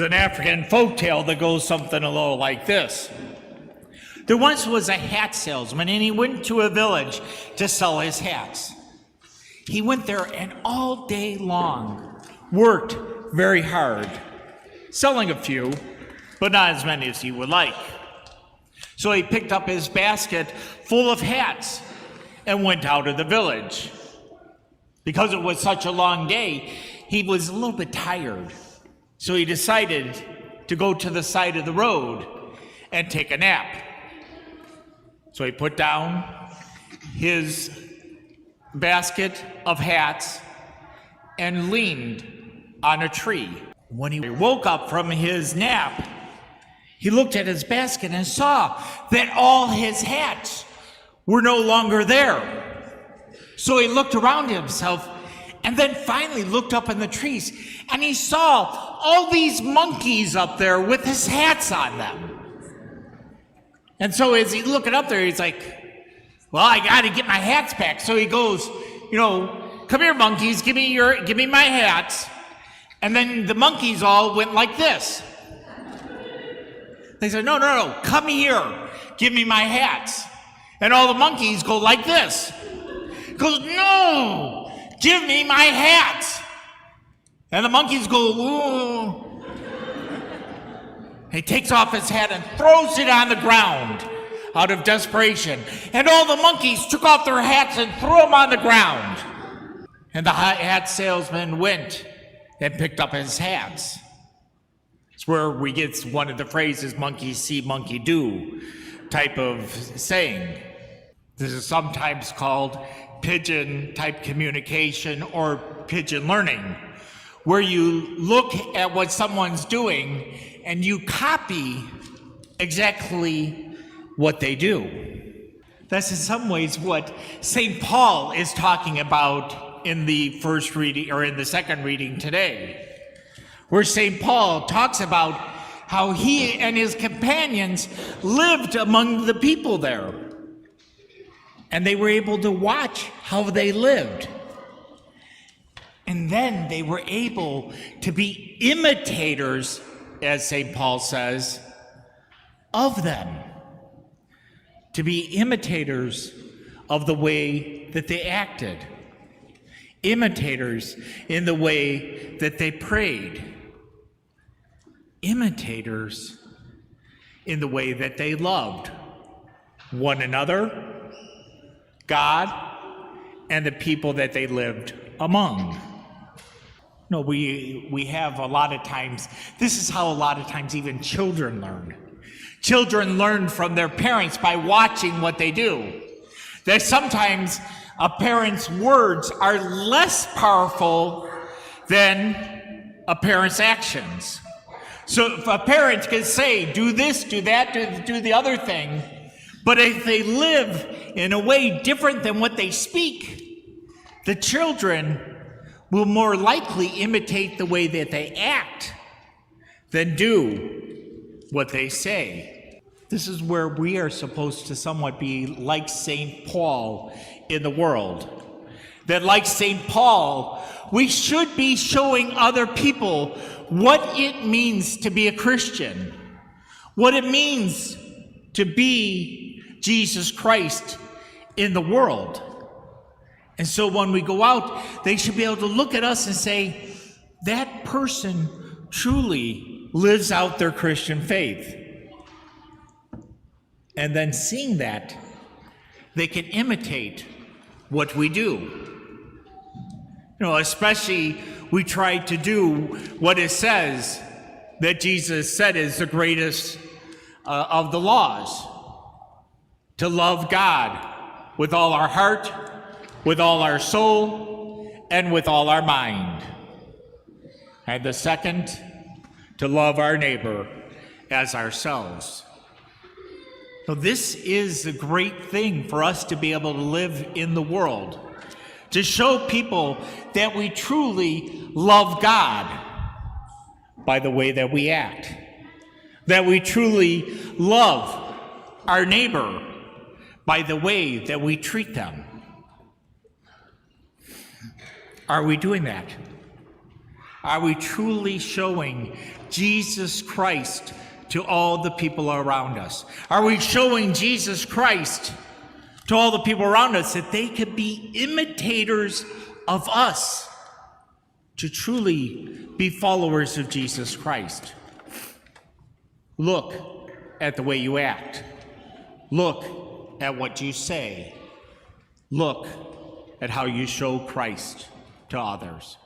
an African folktale that goes something a little like this. There once was a hat salesman, and he went to a village to sell his hats. He went there and all day long worked very hard, selling a few, but not as many as he would like. So he picked up his basket full of hats and went out of the village. Because it was such a long day, he was a little bit tired. So he decided to go to the side of the road and take a nap. So he put down his basket of hats and leaned on a tree. When he woke up from his nap, he looked at his basket and saw that all his hats were no longer there. So he looked around himself and then finally looked up in the trees, and he saw all these monkeys up there with his hats on them. And so as he's looking up there, he's like, well, I got to get my hats back. So he goes, come here, monkeys, give me my hats. And then the monkeys all went like this. They said, no, come here, give me my hats. And all the monkeys go like this. He goes, no, give me my hats. And the monkeys go, ooh. He takes off his hat and throws it on the ground out of desperation. And all the monkeys took off their hats and threw them on the ground. And the hat salesman went and picked up his hats. It's where we get one of the phrases, monkey see, monkey do type of saying. This is sometimes called pigeon type communication or pigeon learning, where you look at what someone's doing and you copy exactly what they do. That's in some ways what St. Paul is talking about in the first reading, or in the second reading today, where St. Paul talks about how he and his companions lived among the people there. And they were able to watch how they lived. And then they were able to be imitators, as St. Paul says, of them. To be imitators of the way that they acted. Imitators in the way that they prayed. Imitators in the way that they loved one another, God, and the people that they lived among. No, we have a lot of times, this is how a lot of times even children learn. Children learn from their parents by watching what they do. That sometimes a parent's words are less powerful than a parent's actions. So if a parent can say, do this, do that, do the other thing, but if they live in a way different than what they speak, the children will more likely imitate the way that they act than do what they say. This is where we are supposed to somewhat be like St. Paul in the world. That like St. Paul, we should be showing other people what it means to be a Christian, what it means to be Jesus Christ in the world. And so when we go out, they should be able to look at us and say, that person truly lives out their Christian faith. And then seeing that, they can imitate what we do. Especially we try to do what it says that Jesus said is the greatest of the laws. To love God with all our heart, with all our soul, and with all our mind. And the second, to love our neighbor as ourselves. So this is a great thing for us to be able to live in the world, to show people that we truly love God by the way that we act, that we truly love our neighbor by the way that we treat them. Are we doing that? Are we truly showing Jesus Christ to all the people around us? Are we showing Jesus Christ to all the people around us that they could be imitators of us to truly be followers of Jesus Christ? Look at the way you act. Look at what you say. Look at how you show Christ to others.